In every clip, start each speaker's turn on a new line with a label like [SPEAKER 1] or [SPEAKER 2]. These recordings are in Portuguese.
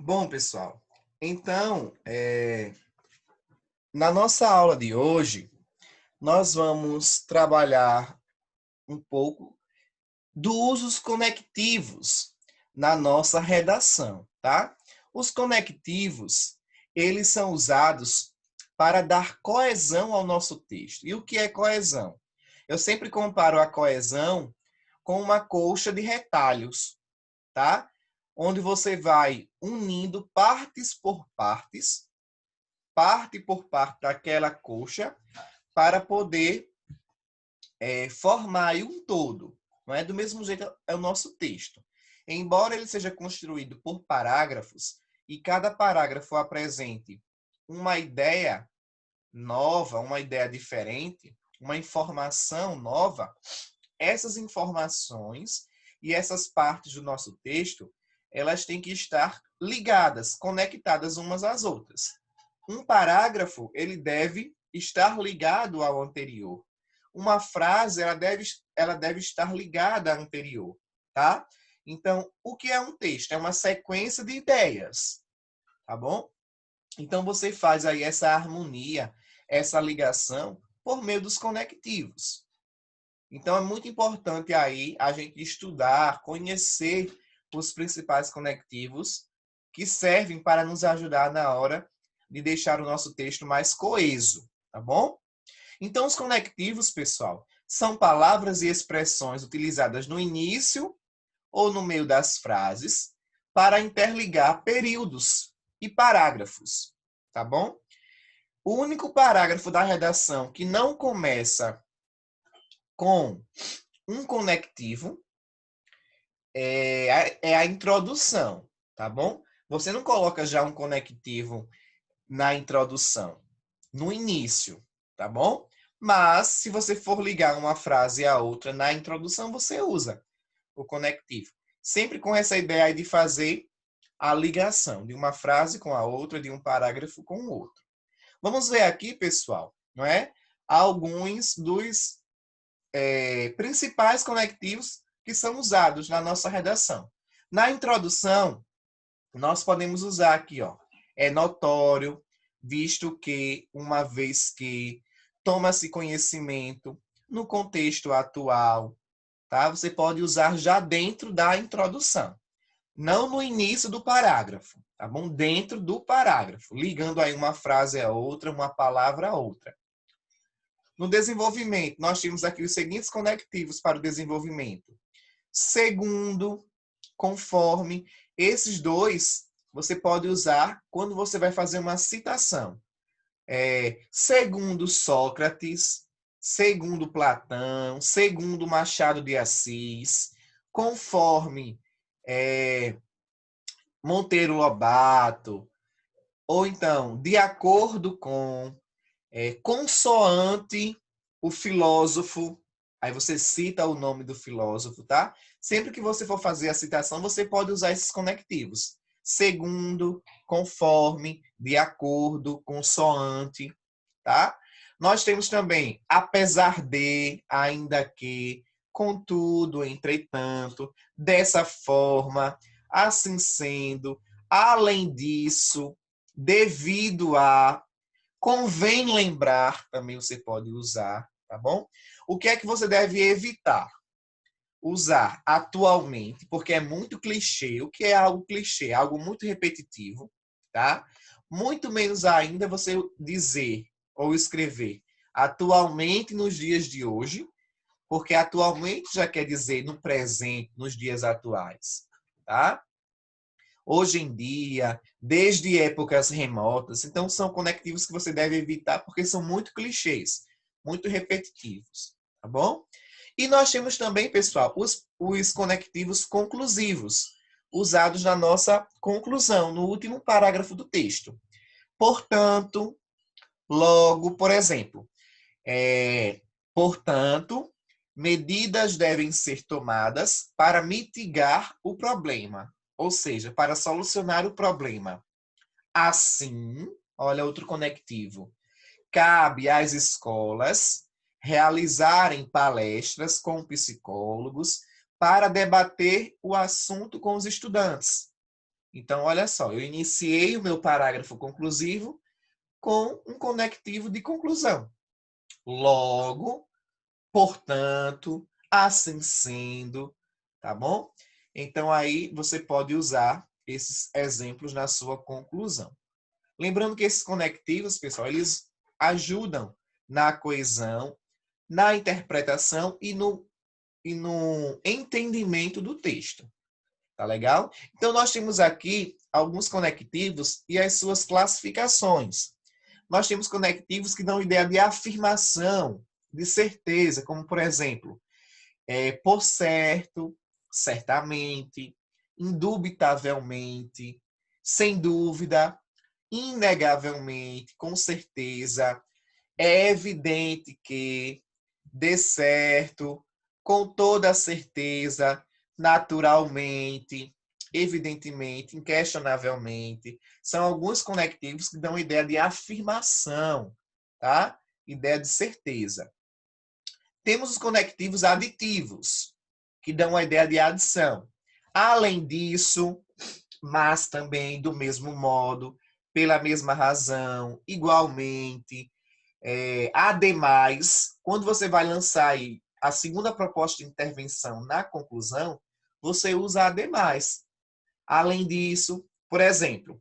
[SPEAKER 1] Bom, pessoal, então, na nossa aula de hoje, nós vamos trabalhar um pouco dos usos conectivos na nossa redação, tá? Os conectivos, eles são usados para dar coesão ao nosso texto. E o que é coesão? Eu sempre comparo a coesão com uma colcha de retalhos, tá? Onde você vai unindo parte por parte daquela coxa, para poder formar aí um todo. Não é? Do mesmo jeito é o nosso texto. Embora ele seja construído por parágrafos, e cada parágrafo apresente uma ideia nova, uma ideia diferente, uma informação nova, essas informações e essas partes do nosso texto, elas têm que estar ligadas, conectadas umas às outras. Um parágrafo, ele deve estar ligado ao anterior. Uma frase, ela deve estar ligada à anterior, tá? Então, o que é um texto? É uma sequência de ideias, tá bom? Então, você faz aí essa harmonia, essa ligação por meio dos conectivos. Então, é muito importante aí a gente estudar, conhecer os principais conectivos que servem para nos ajudar na hora de deixar o nosso texto mais coeso, tá bom? Então, os conectivos, pessoal, são palavras e expressões utilizadas no início ou no meio das frases para interligar períodos e parágrafos, tá bom? O único parágrafo da redação que não começa com um conectivo é a introdução, tá bom? Você não coloca já um conectivo na introdução, no início, tá bom? Mas, se você for ligar uma frase à outra na introdução, você usa o conectivo. Sempre com essa ideia de fazer a ligação de uma frase com a outra, de um parágrafo com o outro. Vamos ver aqui, pessoal, não é? Alguns dos principais conectivos que são usados na nossa redação. Na introdução, nós podemos usar aqui, ó, é notório, visto que, uma vez que, toma-se conhecimento, no contexto atual, tá? Você pode usar já dentro da introdução, não no início do parágrafo, tá bom? Dentro do parágrafo, ligando aí uma frase a outra, uma palavra a outra. No desenvolvimento, nós temos aqui os seguintes conectivos para o desenvolvimento. Segundo, conforme. Esses dois você pode usar quando você vai fazer uma citação. Segundo Sócrates, segundo Platão, segundo Machado de Assis, conforme Monteiro Lobato, ou então, de acordo com, consoante o filósofo. Aí você cita o nome do filósofo, tá? Sempre que você for fazer a citação, você pode usar esses conectivos. Segundo, conforme, de acordo, consoante, tá? Nós temos também apesar de, ainda que, contudo, entretanto, dessa forma, assim sendo, além disso, devido a, convém lembrar, também você pode usar, tá bom? O que é que você deve evitar? Usar atualmente, porque é muito clichê. O que é algo clichê? Algo muito repetitivo, tá? Muito menos ainda você dizer ou escrever atualmente nos dias de hoje, porque atualmente já quer dizer no presente, nos dias atuais, tá? Hoje em dia, desde épocas remotas. Então, são conectivos que você deve evitar porque são muito clichês, muito repetitivos, tá bom? E nós temos também, pessoal, os conectivos conclusivos, usados na nossa conclusão, no último parágrafo do texto. Portanto, logo, por exemplo, portanto, medidas devem ser tomadas para mitigar o problema, ou seja, para solucionar o problema. Assim, olha outro conectivo, cabe às escolas realizarem palestras com psicólogos para debater o assunto com os estudantes. Então, olha só, eu iniciei o meu parágrafo conclusivo com um conectivo de conclusão. Logo, portanto, assim sendo, tá bom? Então, aí você pode usar esses exemplos na sua conclusão. Lembrando que esses conectivos, pessoal, eles ajudam na coesão, na interpretação e no entendimento do texto. Tá legal? Então, nós temos aqui alguns conectivos e as suas classificações. Nós temos conectivos que dão ideia de afirmação, de certeza, como, por exemplo, por certo, certamente, indubitavelmente, sem dúvida, inegavelmente, com certeza, é evidente que, de certo, com toda certeza, naturalmente, evidentemente, inquestionavelmente, são alguns conectivos que dão ideia de afirmação, tá? Ideia de certeza. Temos os conectivos aditivos, que dão a ideia de adição. Além disso, mas também do mesmo modo, pela mesma razão, igualmente, ademais, quando você vai lançar aí a segunda proposta de intervenção na conclusão, você usa ademais. Além disso, por exemplo,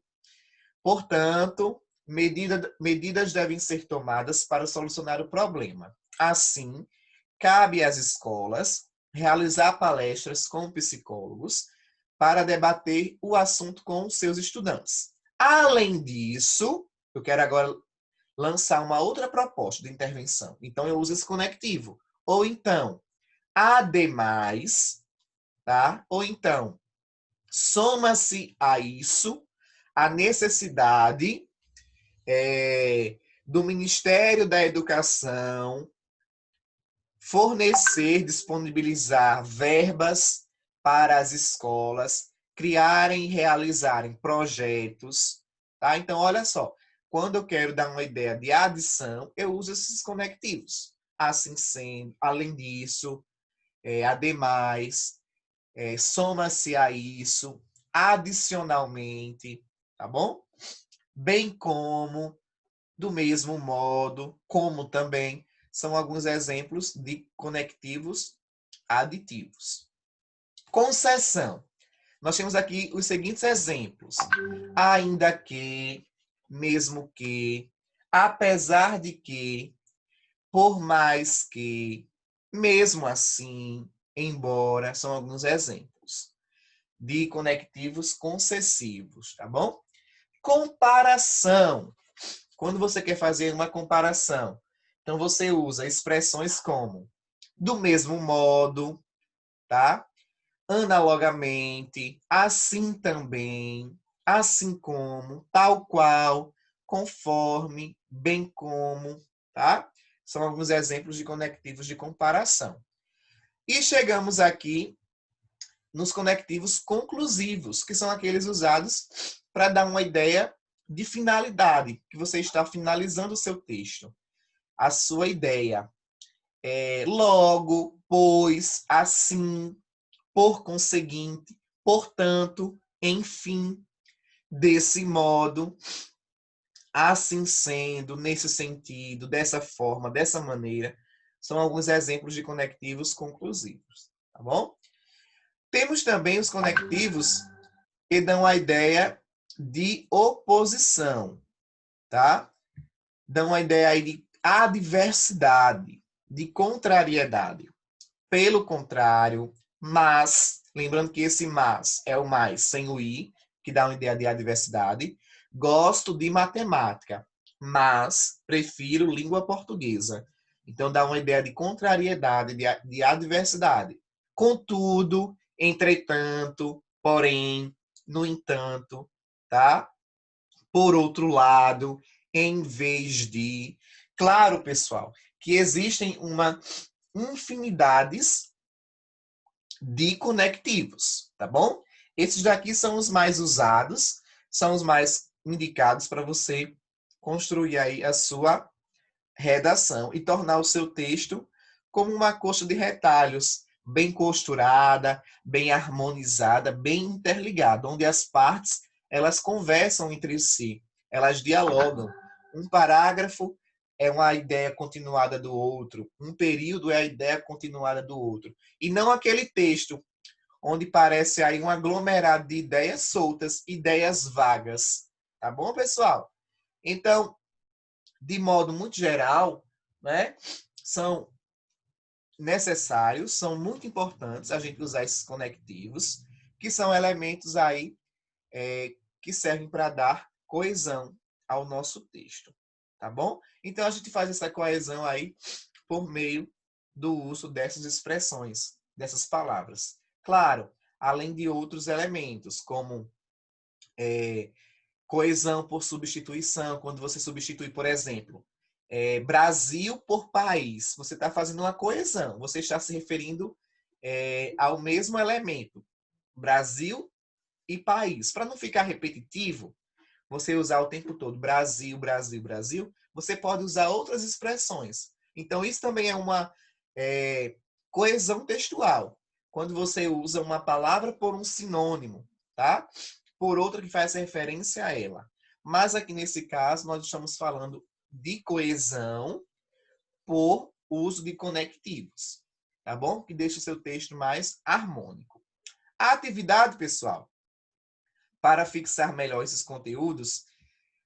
[SPEAKER 1] portanto, medidas devem ser tomadas para solucionar o problema. Assim, cabe às escolas realizar palestras com psicólogos para debater o assunto com seus estudantes. Além disso, eu quero agora lançar uma outra proposta de intervenção. Então, eu uso esse conectivo. Ou então, ademais, tá? Ou então, soma-se a isso a necessidade do Ministério da Educação fornecer, disponibilizar verbas para as escolas criarem e realizarem projetos, tá? Então, olha só, quando eu quero dar uma ideia de adição, eu uso esses conectivos. Assim sendo, além disso, ademais, soma-se a isso, adicionalmente, tá bom? Bem como, do mesmo modo, como também, são alguns exemplos de conectivos aditivos. Concessão. Nós temos aqui os seguintes exemplos. Ainda que, mesmo que, apesar de que, por mais que, mesmo assim, embora, são alguns exemplos de conectivos concessivos, tá bom? Comparação. Quando você quer fazer uma comparação, então você usa expressões como do mesmo modo, tá? Analogamente, assim também, assim como, tal qual, conforme, bem como, tá? São alguns exemplos de conectivos de comparação. E chegamos aqui nos conectivos conclusivos, que são aqueles usados para dar uma ideia de finalidade, que você está finalizando o seu texto, a sua ideia. Logo, pois, assim, por conseguinte, portanto, enfim, desse modo, assim sendo, nesse sentido, dessa forma, dessa maneira, são alguns exemplos de conectivos conclusivos, tá bom? Temos também os conectivos que dão a ideia de oposição, tá? Dão a ideia aí de adversidade, de contrariedade. Pelo contrário, mas, lembrando que esse mas é o mais sem o i, que dá uma ideia de adversidade. Gosto de matemática, mas prefiro língua portuguesa. Então dá uma ideia de contrariedade, de adversidade. Contudo, entretanto, porém, no entanto, tá? Por outro lado, em vez de. Claro, pessoal, que existem uma infinidades de conectivos, tá bom? Esses daqui são os mais usados, são os mais indicados para você construir aí a sua redação e tornar o seu texto como uma coxa de retalhos bem costurada, bem harmonizada, bem interligada, onde as partes elas conversam entre si, elas dialogam. Um parágrafo é uma ideia continuada do outro, um período é a ideia continuada do outro. E não aquele texto onde parece aí um aglomerado de ideias soltas, ideias vagas. Tá bom, pessoal? Então, de modo muito geral, né, são necessários, são muito importantes a gente usar esses conectivos, que são elementos aí que servem para dar coesão ao nosso texto, tá bom? Então, a gente faz essa coesão aí por meio do uso dessas expressões, dessas palavras. Claro, além de outros elementos, como coesão por substituição, quando você substitui, por exemplo, Brasil por país, você está fazendo uma coesão, você está se referindo ao mesmo elemento, Brasil e país. Para não ficar repetitivo, você usar o tempo todo Brasil, Brasil, Brasil, você pode usar outras expressões. Então, isso também é uma coesão textual. Quando você usa uma palavra por um sinônimo, tá? Por outra que faz referência a ela. Mas aqui nesse caso, nós estamos falando de coesão por uso de conectivos, tá bom? Que deixa o seu texto mais harmônico. A atividade, pessoal, para fixar melhor esses conteúdos,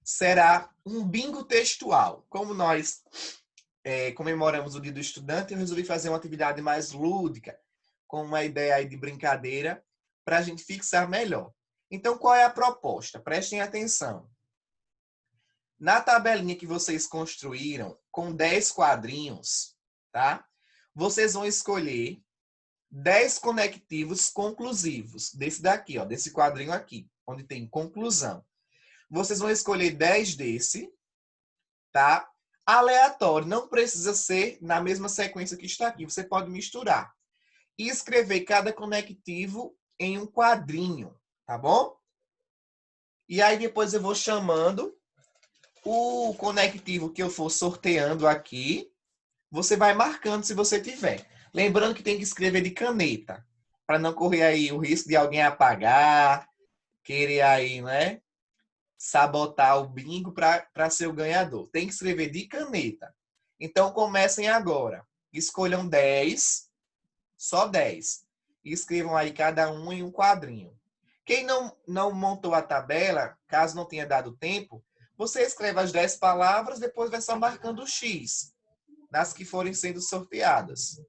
[SPEAKER 1] será um bingo textual. Como nós comemoramos o Dia do Estudante, eu resolvi fazer uma atividade mais lúdica, com uma ideia aí de brincadeira, para a gente fixar melhor. Então, qual é a proposta? Prestem atenção. Na tabelinha que vocês construíram, com 10 quadrinhos, tá? Vocês vão escolher 10 conectivos conclusivos. Desse daqui, ó, desse quadrinho aqui, onde tem conclusão. Vocês vão escolher 10 desse, tá? Aleatório, não precisa ser na mesma sequência que está aqui. Você pode misturar. E escrever cada conectivo em um quadrinho, tá bom? E aí depois eu vou chamando o conectivo que eu for sorteando aqui. Você vai marcando se você tiver. Lembrando que tem que escrever de caneta, para não correr aí o risco de alguém apagar, querer aí, né? Sabotar o bingo para ser o ganhador. Tem que escrever de caneta. Então comecem agora. Escolham 10, só 10. E escrevam aí cada um em um quadrinho. Quem não montou a tabela, caso não tenha dado tempo, você escreve as 10 palavras, depois vai só marcando o X nas que forem sendo sorteadas.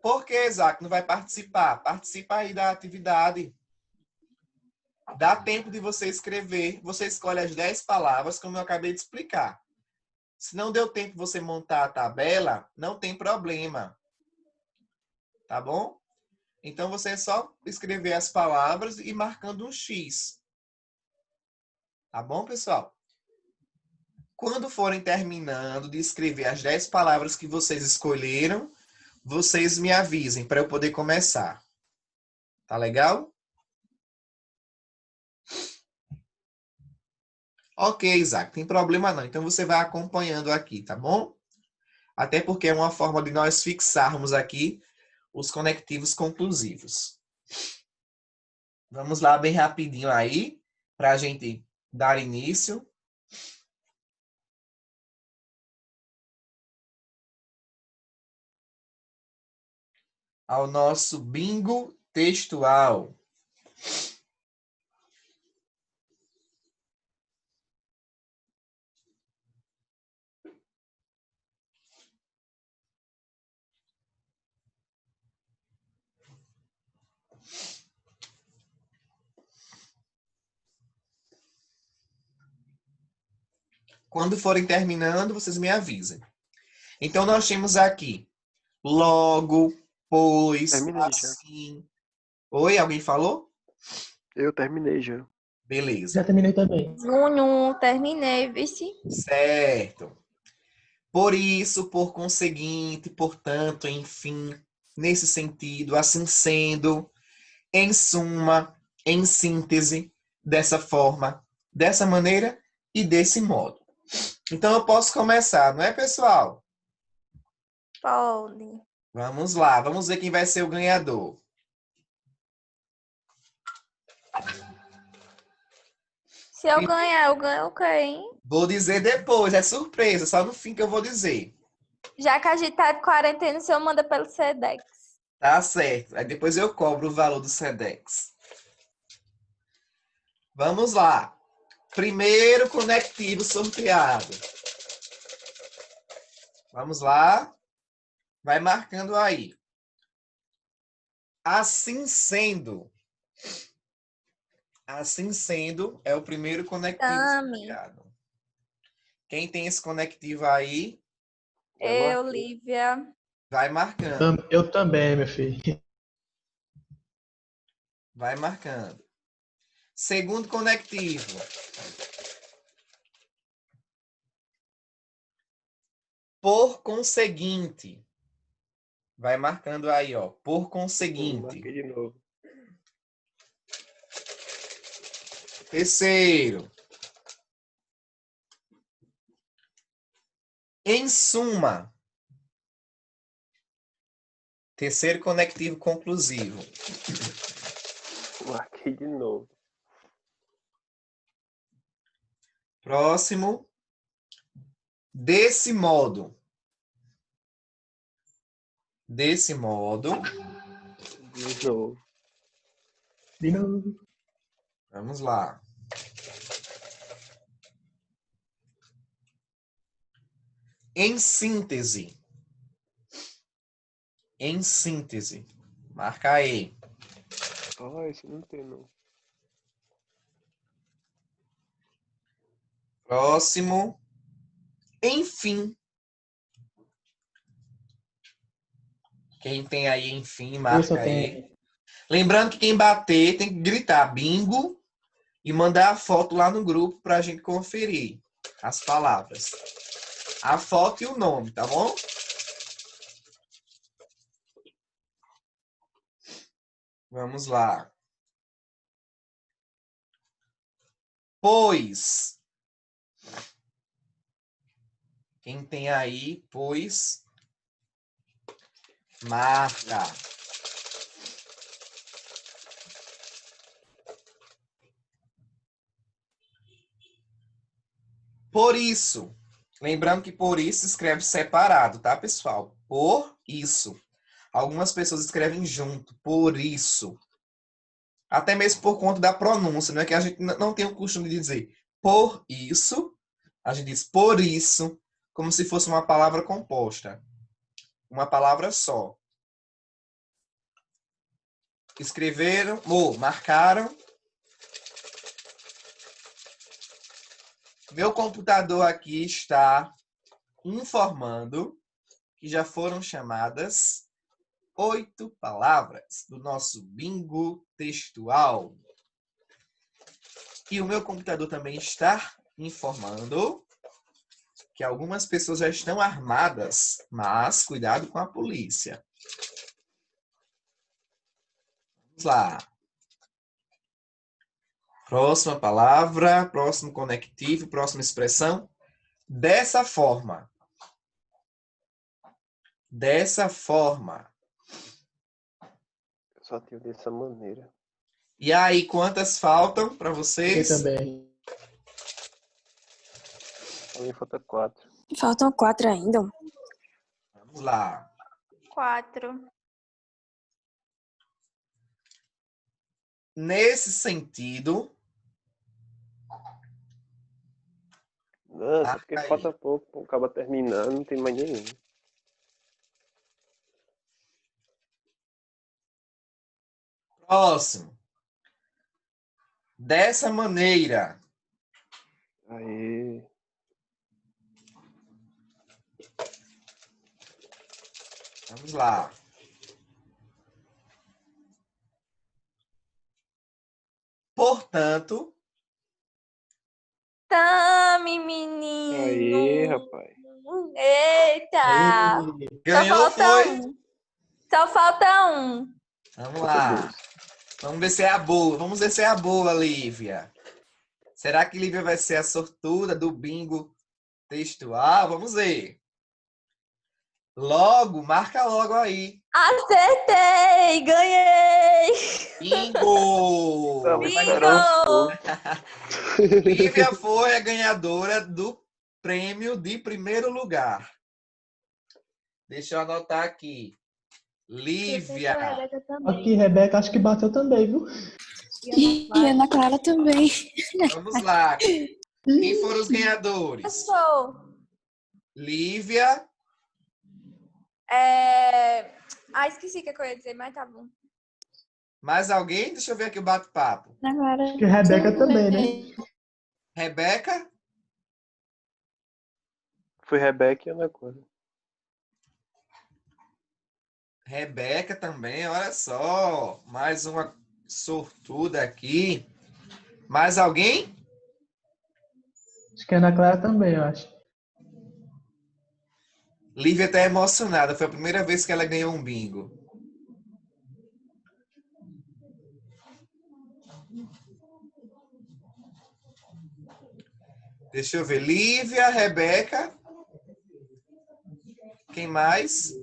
[SPEAKER 1] Por que, Isaac, não vai participar? Participa aí da atividade. Dá tempo de você escrever. Você escolhe as 10 palavras, como eu acabei de explicar. Se não deu tempo de você montar a tabela, não tem problema. Tá bom? Então, você é só escrever as palavras e marcando um X. Tá bom, pessoal? Quando forem terminando de escrever as 10 palavras que vocês escolheram, vocês me avisem para eu poder começar. Tá legal? Ok, Isaac, tem problema não. Então você vai acompanhando aqui, tá bom? Até porque é uma forma de nós fixarmos aqui os conectivos conclusivos. Vamos lá bem rapidinho aí, para a gente dar início. Ao nosso bingo textual. Quando forem terminando, vocês me avisem. Então, nós temos aqui logo, pois,
[SPEAKER 2] Terminei já.
[SPEAKER 1] assim. Oi, alguém falou?
[SPEAKER 2] Eu terminei já.
[SPEAKER 1] Beleza.
[SPEAKER 3] Já terminei também.
[SPEAKER 4] Junho, terminei, vice.
[SPEAKER 1] Certo. Por isso, por conseguinte, portanto, enfim, nesse sentido, assim sendo, em suma, em síntese, dessa forma, dessa maneira e desse modo. Então eu posso começar, não é, pessoal?
[SPEAKER 4] Pode.
[SPEAKER 1] Vamos lá, vamos ver quem vai ser o ganhador.
[SPEAKER 4] Se eu ganhar, eu ganho quem?
[SPEAKER 1] Vou dizer depois, é surpresa, só no fim que eu vou dizer.
[SPEAKER 4] Já que a gente tá de quarentena, o senhor manda pelo Sedex.
[SPEAKER 1] Tá certo. Aí depois eu cobro o valor do Sedex. Vamos lá. Primeiro conectivo sorteado. Vamos lá. Vai marcando aí. Assim sendo, é o primeiro conectivo
[SPEAKER 4] Tami.
[SPEAKER 1] sorteado. Quem tem esse conectivo aí,
[SPEAKER 2] Já
[SPEAKER 4] Eu,
[SPEAKER 2] marquei.
[SPEAKER 4] Lívia.
[SPEAKER 1] vai marcando.
[SPEAKER 3] Eu também, meu filho.
[SPEAKER 1] Vai marcando. Segundo conectivo. Por conseguinte. Vai marcando aí, ó. Por conseguinte.
[SPEAKER 2] Marquei de novo.
[SPEAKER 1] Terceiro. Em suma. Terceiro conectivo conclusivo.
[SPEAKER 2] Marquei de novo.
[SPEAKER 1] Próximo. Desse modo. Desse modo.
[SPEAKER 2] De novo.
[SPEAKER 3] De novo.
[SPEAKER 1] Vamos lá. Em síntese. Em síntese. Marca aí.
[SPEAKER 2] Ah, esse não tem, não.
[SPEAKER 1] Próximo. Enfim. Quem tem aí, enfim,
[SPEAKER 3] Esse eu
[SPEAKER 1] marca aí.
[SPEAKER 3] tenho.
[SPEAKER 1] Lembrando que quem bater tem que gritar bingo e mandar a foto lá no grupo para a gente conferir as palavras. A foto e o nome, tá bom? Vamos lá. Pois. Quem tem aí, pois, marca. Por isso. Lembrando que por isso escreve separado, tá, pessoal? Por isso. Algumas pessoas escrevem junto, por isso. Até mesmo por conta da pronúncia, não é que a gente não tem o costume de dizer por isso, a gente diz por isso, como se fosse uma palavra composta. Uma palavra só. Escreveram, ou marcaram. Meu computador aqui está informando que já foram chamadas 8 palavras do nosso bingo textual. E o meu computador também está informando que algumas pessoas já estão armadas, mas cuidado com a polícia. Vamos lá. Próxima palavra, próximo conectivo, próxima expressão. Dessa forma. Dessa forma.
[SPEAKER 2] Eu só tenho dessa maneira.
[SPEAKER 1] E aí, quantas faltam para
[SPEAKER 3] Eu
[SPEAKER 1] vocês?
[SPEAKER 3] também.
[SPEAKER 2] A mim falta 4.
[SPEAKER 5] Faltam 4 ainda.
[SPEAKER 1] Vamos lá.
[SPEAKER 4] 4.
[SPEAKER 1] Nesse sentido.
[SPEAKER 2] Nossa, porque
[SPEAKER 1] Aí.
[SPEAKER 2] falta pouco. Acaba terminando, não tem mais nenhum.
[SPEAKER 1] Próximo. Dessa maneira.
[SPEAKER 2] Aí.
[SPEAKER 1] Vamos lá. Portanto.
[SPEAKER 4] Tami, menino.
[SPEAKER 2] Aí, rapaz.
[SPEAKER 4] Eita.
[SPEAKER 3] Aí,
[SPEAKER 1] Ganhou,
[SPEAKER 4] Só falta
[SPEAKER 1] foi?
[SPEAKER 4] um. Só falta um.
[SPEAKER 1] Vamos
[SPEAKER 2] Falta
[SPEAKER 1] lá.
[SPEAKER 2] 2.
[SPEAKER 1] Vamos ver se é a boa. Vamos ver se é a boa, Lívia. Será que Lívia vai ser a sortuda do bingo textual, vamos ver. Logo, marca logo aí.
[SPEAKER 4] Acertei! Ganhei!
[SPEAKER 1] Bingo!
[SPEAKER 2] Tava
[SPEAKER 4] Bingo!
[SPEAKER 2] esperançoso.
[SPEAKER 1] Lívia foi a ganhadora do prêmio de primeiro lugar. Deixa eu anotar aqui. Lívia.
[SPEAKER 3] Aqui, Rebeca, acho que bateu também, viu?
[SPEAKER 5] E Ana Clara também.
[SPEAKER 1] Vamos lá. Quem foram os ganhadores?
[SPEAKER 4] Sou.
[SPEAKER 1] Lívia.
[SPEAKER 4] Esqueci o que eu ia dizer, mas tá bom.
[SPEAKER 1] Mais alguém? Deixa eu ver aqui o bate-papo.
[SPEAKER 5] Ana Clara
[SPEAKER 3] Acho que Rebeca também, né?
[SPEAKER 1] Rebeca.
[SPEAKER 2] Foi Rebeca e Ana Clara.
[SPEAKER 1] Rebeca também, olha só. Mais uma sortuda aqui. Mais alguém?
[SPEAKER 3] Acho que a Ana Clara também, eu acho.
[SPEAKER 1] Lívia está emocionada. Foi a primeira vez que ela ganhou um bingo. Deixa eu ver. Lívia, Rebeca. Quem mais?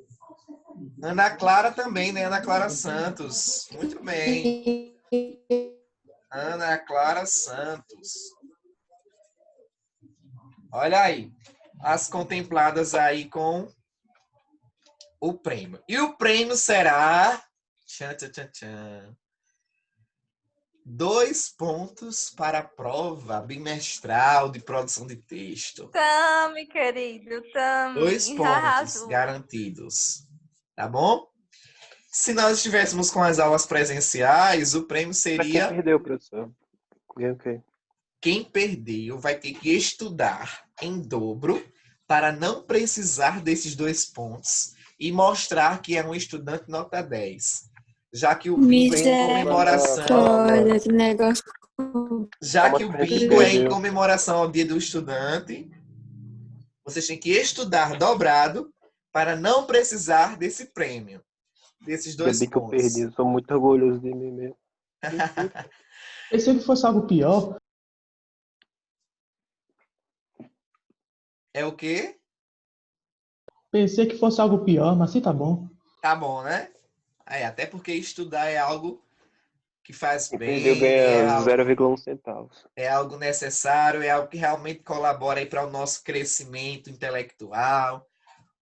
[SPEAKER 1] Ana Clara também, né? Ana Clara Santos. Muito bem. Ana Clara Santos. Olha aí. As contempladas aí com o prêmio. E o prêmio será... Tchan, tchan, tchan, tchan. 2 pontos para a prova bimestral de produção de texto.
[SPEAKER 4] Tami, querido, Tami.
[SPEAKER 1] 2 pontos
[SPEAKER 4] Arrasou.
[SPEAKER 1] garantidos. Tá bom? Se nós estivéssemos com as aulas presenciais, o prêmio
[SPEAKER 2] Pra quem
[SPEAKER 1] seria...
[SPEAKER 2] perdeu, professor? Ok.
[SPEAKER 1] Quem perdeu vai ter que estudar em dobro para não precisar desses 2 pontos e mostrar que é um estudante nota 10. Já que o bingo é em comemoração...
[SPEAKER 5] Olha, que negócio.
[SPEAKER 1] Já que o bingo é em
[SPEAKER 2] Perdeu.
[SPEAKER 1] comemoração ao Dia do Estudante, vocês têm que estudar dobrado para não precisar desse prêmio, desses
[SPEAKER 2] Ainda
[SPEAKER 1] 2
[SPEAKER 2] bem que eu
[SPEAKER 1] pontos.
[SPEAKER 2] perdi. Eu sou muito orgulhoso de mim mesmo.
[SPEAKER 3] Pensei que fosse algo pior.
[SPEAKER 1] É o quê?
[SPEAKER 3] Pensei que fosse algo pior, mas sim, tá bom.
[SPEAKER 1] Tá bom, né? Até porque estudar é algo que faz
[SPEAKER 2] Quem perdeu
[SPEAKER 1] bem, é
[SPEAKER 2] ganha
[SPEAKER 1] algo,
[SPEAKER 2] 0,1 centavos.
[SPEAKER 1] é algo necessário, é algo que realmente colabora aí para o nosso crescimento intelectual,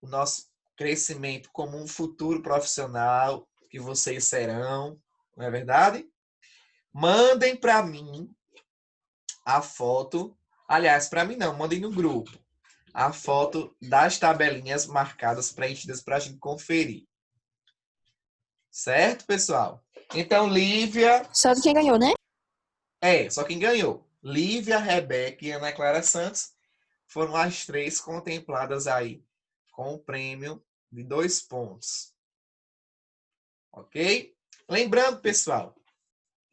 [SPEAKER 1] o nosso crescimento como um futuro profissional que vocês serão, não é verdade? Mandem para mim a foto, aliás, para mim não, mandem no grupo a foto das tabelinhas marcadas, preenchidas para a gente conferir. Certo, pessoal? Então, Lívia...
[SPEAKER 5] Só de quem ganhou, né?
[SPEAKER 1] Só quem ganhou. Lívia, Rebeca e Ana Clara Santos foram as 3 contempladas aí com o prêmio de 2 pontos. Ok? Lembrando, pessoal,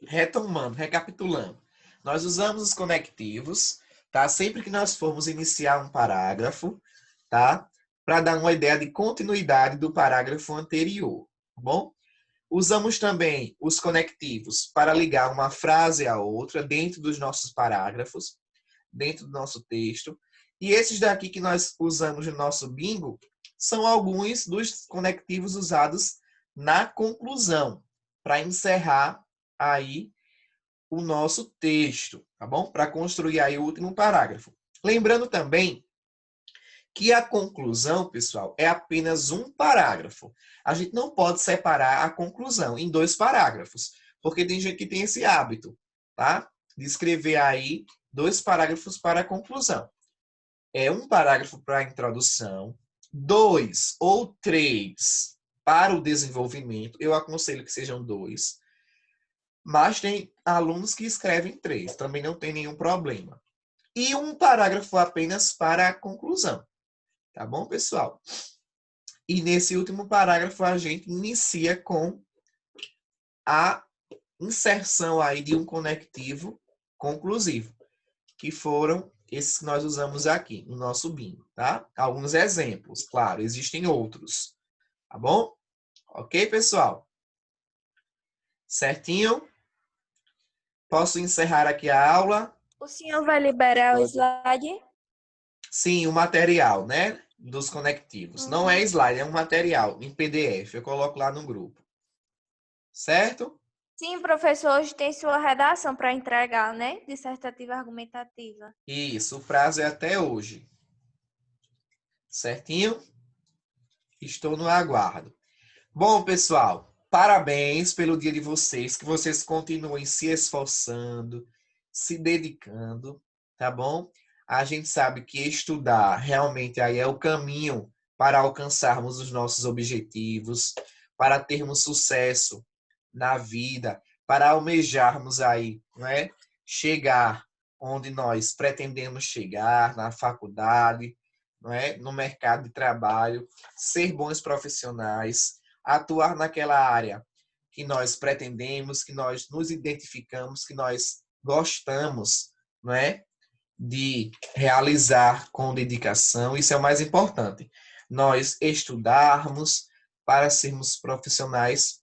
[SPEAKER 1] retomando, recapitulando, nós usamos os conectivos, tá? Sempre que nós formos iniciar um parágrafo, tá? Para dar uma ideia de continuidade do parágrafo anterior, tá bom? Usamos também os conectivos para ligar uma frase à outra dentro dos nossos parágrafos, dentro do nosso texto. E esses daqui que nós usamos no nosso bingo são alguns dos conectivos usados na conclusão, para encerrar aí o nosso texto, tá bom? Para construir aí o último parágrafo. Lembrando também que a conclusão, pessoal, é apenas um parágrafo. A gente não pode separar a conclusão em 2 parágrafos, porque tem gente que tem esse hábito, tá? De escrever aí 2 parágrafos para a conclusão. É um parágrafo para a introdução, 2 ou 3 para o desenvolvimento. Eu aconselho que sejam 2. Mas tem alunos que escrevem 3, também não tem nenhum problema. E um parágrafo apenas para a conclusão. Tá bom, pessoal? E nesse último parágrafo a gente inicia com a inserção aí de um conectivo conclusivo, que foram esses que nós usamos aqui no nosso bingo, tá? Alguns exemplos, claro, existem outros, tá bom? Ok, pessoal? Certinho? Posso encerrar aqui a aula?
[SPEAKER 4] O senhor vai liberar o
[SPEAKER 2] Pode.
[SPEAKER 4] slide?
[SPEAKER 1] Sim, o material, né? Dos conectivos. Não é slide, é um material em PDF. Eu coloco lá no grupo. Certo?
[SPEAKER 4] Sim, professor, hoje tem sua redação para entregar, né? Dissertativa argumentativa.
[SPEAKER 1] Isso, o prazo é até hoje. Certinho? Estou no aguardo. Bom, pessoal, parabéns pelo dia de vocês, que vocês continuem se esforçando, se dedicando, tá bom? A gente sabe que estudar realmente aí é o caminho para alcançarmos os nossos objetivos, para termos sucesso na vida, para almejarmos aí, não é? Chegar onde nós pretendemos chegar, na faculdade, não é? No mercado de trabalho, ser bons profissionais, atuar naquela área que nós pretendemos, que nós nos identificamos, que nós gostamos, não é? De realizar com dedicação. Isso é o mais importante. Nós estudarmos para sermos profissionais,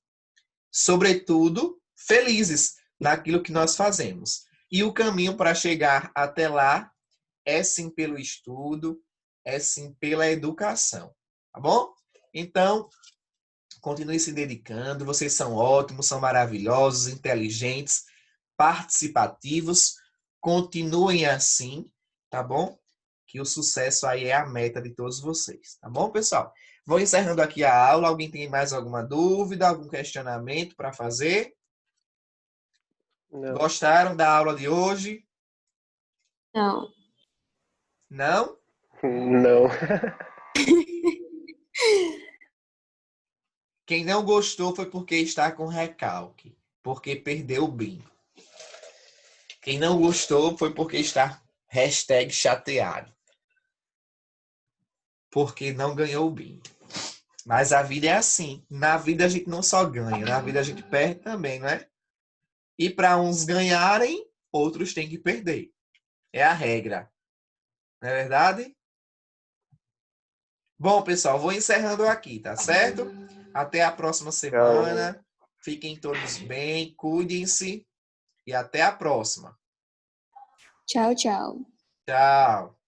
[SPEAKER 1] sobretudo, felizes naquilo que nós fazemos. E o caminho para chegar até lá é sim pelo estudo, é sim pela educação, tá bom? Então, continue se dedicando, vocês são ótimos, são maravilhosos, inteligentes, participativos, continuem assim, tá bom? Que o sucesso aí é a meta de todos vocês, tá bom, pessoal? Vou encerrando aqui a aula. Alguém tem mais alguma dúvida, algum questionamento para fazer?
[SPEAKER 2] Não.
[SPEAKER 1] Gostaram da aula de hoje?
[SPEAKER 5] Não.
[SPEAKER 1] Não?
[SPEAKER 2] Não.
[SPEAKER 1] Quem não gostou foi porque está com recalque, porque perdeu o bingo. Quem não gostou foi porque está #chateado, porque não ganhou o bingo. Mas a vida é assim. Na vida a gente não só ganha, na vida a gente perde também, não é? E para uns ganharem, outros têm que perder. É a regra. Não é verdade? Bom, pessoal, vou encerrando aqui, tá certo? Até a próxima semana. Fiquem todos bem, cuidem-se e até a próxima.
[SPEAKER 5] Tchau, tchau.
[SPEAKER 1] Tchau.